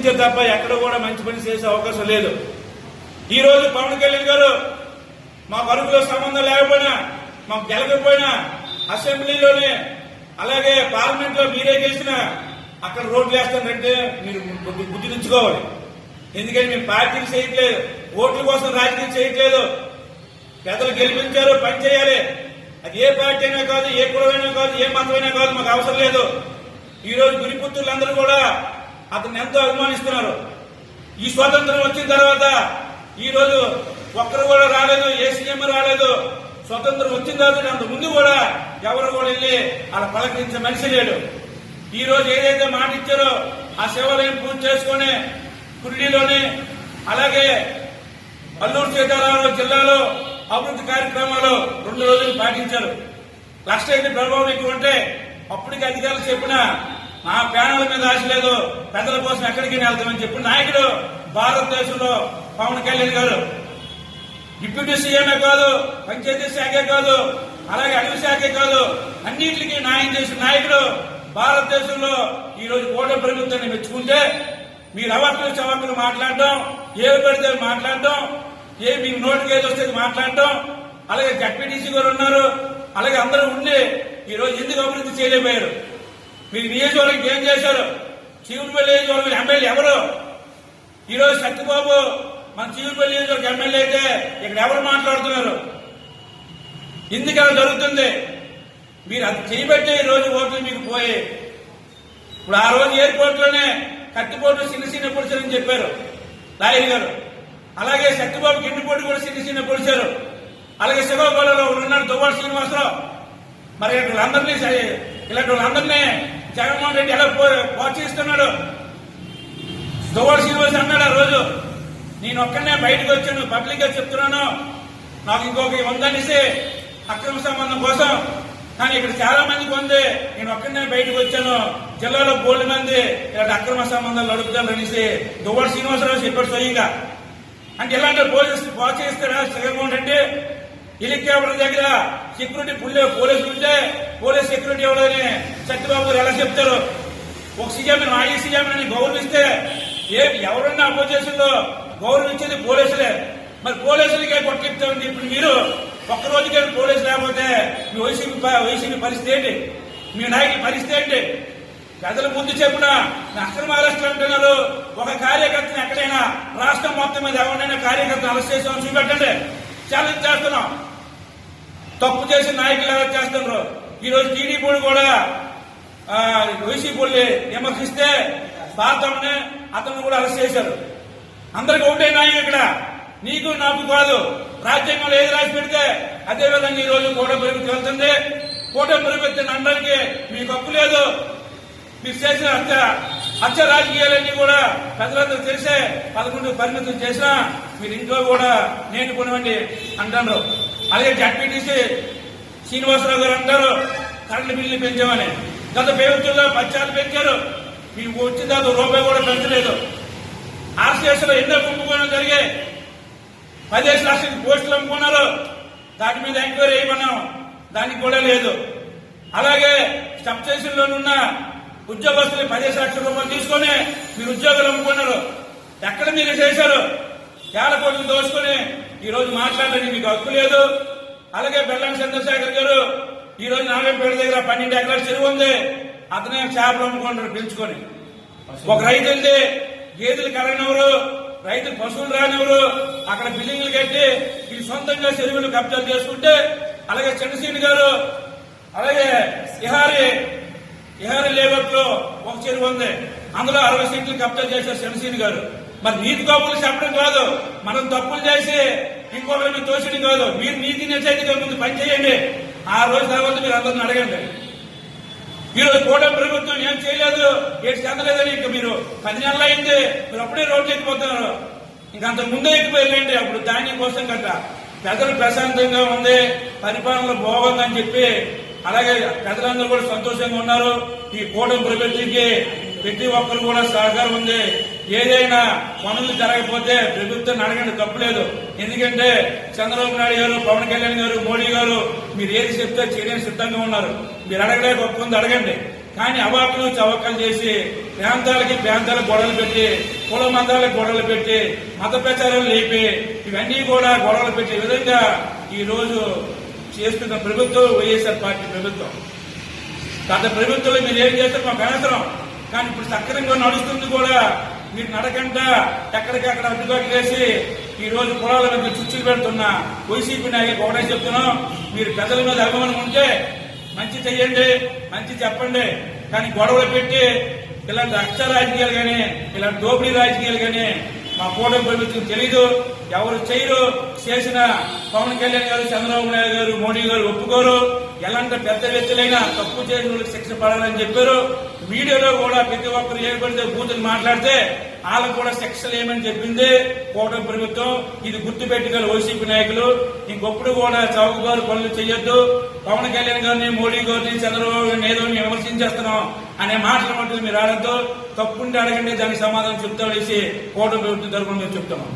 విమర్శించే తప్ప ఎక్కడ కూడా మంచి పని చేసే అవకాశం లేదు. ఈ రోజు పవన్ కళ్యాణ్ గారు మాకు అరుగులో సంబంధం లేకపోయినా, మాకు గెలకపోయినా, అసెంబ్లీలోనే అలాగే పార్లమెంట్ లో మీరే గెలిచినా అక్కడ రోడ్లు వేస్తానంటే మీరు బుద్ధి తెచ్చుకోవాలి. ఎందుకంటే మేము పార్టీలు చేయట్లేదు, ఓట్ల కోసం రాజకీయం చేయట్లేదు. పెద్దలు గెలిపించారు, పని చేయాలి. అది ఏ పార్టీ అయినా కాదు, ఏ కులమైనా కాదు, ఏ మతమైనా కాదు, మాకు అవసరం లేదు. ఈ రోజు గురిపుత్రులందరూ కూడా అతన్ని ఎంతో అభిమానిస్తున్నారు. ఈ స్వాతంత్రం వచ్చిన తర్వాత ఈ రోజు ఒక్కరు కూడా రాలేదు, ఏ సీఎం రాలేదు. స్వతంత్రం వచ్చిన తర్వాత అంత ముందు కూడా ఎవరు కూడా వెళ్ళి అలా పలకరించే మనిషి లేడు. ఈ రోజు ఏదైతే మాట ఇచ్చారో ఆ సేవలను పూర్తి చేసుకుని కుర్డీలోని అలాగే అల్లూరు సీతారామరాజు జిల్లాలో అభివృద్ధి కార్యక్రమాలు 2 రోజులు పాటించారు. లక్ష ప్రభావం ఎక్కువ ఉంటే అప్పటికి అధికారులు చెప్పినా నా ప్యానల్ మీద ఆశ లేదు, పెద్దల కోసం ఎక్కడికి వెళ్తామని చెప్పిన నాయకుడు భారతదేశంలో పవన్ కళ్యాణ్ గారు. డిప్యూటీ సీఎంఏ కాదు, పంచాయతీ శాఖే కాదు, అలాగే అటవీ శాఖే కాదు, అన్నింటికి న్యాయం చేసిన నాయకుడు భారతదేశంలో ఈ రోజు కూటమి ప్రభుత్వాన్ని మెచ్చుకుంటే మీరు అవక్కులు చవక్కులు మాట్లాడటం, ఏవి పడితే మాట్లాడటం, మీకు నోటికి ఏది వస్తే మాట్లాడటం, అలాగే జడ్పీటీసీ గారు ఉన్నారు, అలాగే అందరూ ఉండి ఈ రోజు ఎందుకు అభివృద్ధి చేయలేకపోయారు? మీరు నియోజకవర్గం ఏం చేశారు? చీవులపల్లి నియోజకవర్గం ఎమ్మెల్యే ఎవరు? ఈ రోజు సత్యబాబు మన చీవులపల్లి నియోజకవర్గం ఎమ్మెల్యే అయితే ఇక్కడ ఎవరు మాట్లాడుతున్నారు? ఎందుకు అలా జరుగుతుంది? మీరు అది చేయబట్టే ఈ రోజు ఓట్లు మీకు పోయి. ఇప్పుడు ఆ రోజు ఎయిర్పోర్ట్ లోనే కత్తిపోటు చిన్న పొడిచారని చెప్పారు లాయర్ గారు. అలాగే సత్యబాబు గిన్నెపోటు కూడా చిన్న పొడిచారు. అలాగే శ్రీకాకుళంలో ఉన్నాడు దువ్వాడ శ్రీనివాసరావు. మరి ఇలాంటి వాళ్ళందరినీ జగన్మోహన్ రెడ్డి ఎలా ప్రోత్సహిస్తున్నాడు? దువ్వాడ శ్రీనివాస అన్నాడు ఆ రోజు, నేను ఒక్కనే బయటకు వచ్చాను, పబ్లిక్ గా చెప్తున్నాను, నాకు ఇంకొక ఉందనేసి అక్రమ సంబంధం కోసం. కానీ ఇక్కడ చాలా మందికి ఉంది, నేను ఒక్కనే బయటకు వచ్చాను, జిల్లాలో బోల్డ్ మంది ఇలాంటి అక్రమ సంబంధాలు అడుగుతాను అనేసి దువ్వాడ శ్రీనివాసరావు చెప్పాడు స్వయంగా. అంటే ఇలాంటి ప్రోత్సహిస్తాడా జగన్మోహన్ రెడ్డి? హెలికాప్టర్ దగ్గర సెక్యూరిటీ పోలీసులు ఉంటే పోలీస్ సెక్యూరిటీ ఎవడని సత్యబాబు గారు ఎలా చెప్తారు? ఒక సీఎం మాజీ సీఎం అని గౌరవిస్తే ఎవరన్నా అపోజిషన్ లో గౌరవించేది పోలీసులే. మరి పోలీసులకే కొట్టిస్తామండి. ఇప్పుడు మీరు ఒక్కరోజుకే పోలీసు లేకపోతే మీ వైసీపీ పరిస్థితి ఏంటి? మీ నాయకుల పరిస్థితి ఏంటి? ప్రజల ముందు చెప్పిన అక్రమ అరెస్టులు అంటున్నారు. ఒక కార్యకర్తను ఎక్కడైనా రాష్ట్రం మొత్తం మీద ఎవరినైనా కార్యకర్తను అరెస్ట్ చేసామని చూపెట్టండి. ఛాలెంజ్ చేస్తున్నాం. తప్పు చేసిన నాయకులు ఎలా చేస్తున్నారు? ఈ రోజు టీడీపీ కూడా వైసీపీ విమర్శిస్తే భారతమ్మని అతను కూడా అరెస్ట్ చేశారు. అందరికి ఒకటే నాయకు ఇక్కడ, నీకు నాకు కాదు. రాజ్యాంగంలో ఏది రాసి పెడితే అదేవిధంగా ఈ రోజు కూటమి ప్రభుత్వం వెళ్తుంది. కూటమి ప్రభుత్వం అనడానికి మీకు హక్కు లేదు. మీరు చేసిన హత్య రాజకీయాలన్నీ కూడా ప్రజలందరూ తెలిసే 11 పరిమితం చేసినా మీరు ఇంట్లో కూడా నేర్చుకునేవండి అంటారు. అలాగే జడ్పీటీసీ శ్రీనివాసరావు గారు అంటారు కరెంటు బిల్లు పెంచామని. గత ప్రభుత్వంలో 10 పెంచారు, మీకు వచ్చిన దాకా రూపాయి కూడా పెంచలేదు. ఆర్సీఎస్ లో ఎన్నో కుంభకోణాలు జరిగాయి. 15 లక్షల పోస్టులు అమ్ముకున్నారు. దాని మీద ఎంక్వైరీ చేయమన్నాం, దానికి కూడా లేదు. అలాగే సబ్ స్టేషన్లోనున్న ఉద్యోగస్తులు 15 లక్షల రూపాయలు తీసుకుని మీరు ఉద్యోగాలు అమ్ముకున్నారు. ఎక్కడ మీరు చేశారు? వేల కోట్లు దోచుకుని ఈ రోజు మాట్లాడడానికి మీకు హక్కు లేదు. అలాగే బెల్లం చంద్రశేఖర్ గారు ఈ రోజు నాగంపేట దగ్గర 12 ఎకరాల చెరువు ఉంది, అతనే చేపలు అమ్ముకుంటారు పెంచుకొని. ఒక రైతు ఉంది, గేదెలు కరగనెవరు, రైతులు పశువులు రానివ్వరు, అక్కడ బిల్డింగ్లు కట్టి వీళ్ళు సొంతంగా చెరువులు కబ్జాలు చేసుకుంటే. అలాగే చంద్రశేఖర్ గారు, అలాగే ఇహారీ లేఅవుట్ లో ఒక చెరువు ఉంది, అందులో 60 సీట్లు కబ్జా చేశారు చంద్రశేఖర్ గారు. మరి నీతి కబుర్లు చెప్పడం కాదు, మనం తప్పులు చేసి ఇంకొకరిని తోచడం కాదు. మీరు నీతి నిజాయితీగా ముందు పనిచేయండి. ఆ రోజు తర్వాత మీరు అందరిని అడగండి. ఈరోజు కూటమి ప్రభుత్వం ఏం చేయలేదు, ఏం చెందలేదని ఇంకా మీరు 10 నెలలు అయింది, మీరు అప్పుడే రోడ్లు ఎక్కిపోతున్నారు. ఇంకంత ముందే ఎక్కిపోయారండి. అప్పుడు ధాన్యం కోసం కట్ట ప్రజలు ప్రశాంతంగా ఉంది, పరిపాలన బాగుందని చెప్పి, అలాగే ప్రజలందరూ కూడా సంతోషంగా ఉన్నారు. ఈ కూటమి ప్రభుత్వానికి ప్రతి ఒక్కరు కూడా సహకారం ఉంది. ఏదైనా పనులు జరగకపోతే ప్రభుత్వాన్ని అడగండి, తప్పులేదు. ఎందుకంటే చంద్రబాబు నాయుడు గారు, పవన్ కళ్యాణ్ గారు, మోడీ గారు మీరు ఏది చెప్తే చేయడానికి సిద్ధంగా ఉన్నారు. మీరు అడగలేక ఒప్పుకుంది అడగండి. కానీ అవాకులు చవకలు చేసి ప్రాంతాలకు గొడవలు పెట్టి కుల మతాలకు గొడవలు పెట్టి మత ప్రచారాలు లేపి ఇవన్నీ కూడా గొడవలు పెట్టే విధంగా ఈ రోజు చేస్తున్న ప్రభుత్వం వైఎస్ఆర్ పార్టీ ప్రభుత్వం. గత ప్రభుత్వంలో మీరు ఏం చేస్తారు మాకు అనవసరం, కానీ ఇప్పుడు సక్రమంగా నడుస్తుంది కూడా. మీరు నడకండా ఎక్కడికక్కడ అడ్డుబాటు వేసి ఈ రోజు కులాల మీద చుచ్చులు పెడుతున్న వైసీపీ నాయకులకు ఒకటే చెప్తున్నాం, మీరు ప్రజల మీద అభిమానం ఉంటే మంచి చెయ్యండి, మంచి చెప్పండి, కానీ గొడవలు పెట్టి ఇలాంటి రక్ష రాజకీయాలు కానీ ఇలాంటి దోపిడీ రాజకీయాలు కానీ మా కూటమి ప్రభుత్వం తెలీదు, ఎవరు చేయరు. చేసిన పవన్ కళ్యాణ్ గారు, చంద్రబాబు నాయుడు గారు, మోడీ గారు ఒప్పుకోరు. ఎలాంటి పెద్ద వ్యక్తులైనా తప్పు చేసిన వాళ్ళకి శిక్ష పడాలని చెప్పారు. మీడియాలో కూడా ప్రతి ఒక్కరు ఏర్పడితే బూతులు మాట్లాడితే వాళ్ళకు కూడా శిక్షలు ఏమని చెప్పింది కూటమి ప్రభుత్వం. ఇది గుర్తు పెట్టుకోవాలి వైసీపీ నాయకులు. ఇంకొప్పుడు కూడా చౌకబారు పనులు చేయొద్దు. పవన్ కళ్యాణ్ గారిని, మోడీ గారిని, చంద్రబాబు గారిని ఏదో విమర్శించేస్తున్నాం అనే మాటలు మటుకు మీరు ఆడద్దు. తప్పుంటే అడగండి, దానికి సమాధానం చెప్తామనేసి కూటమి ప్రభుత్వం తరఫున మేము చెప్తున్నాం.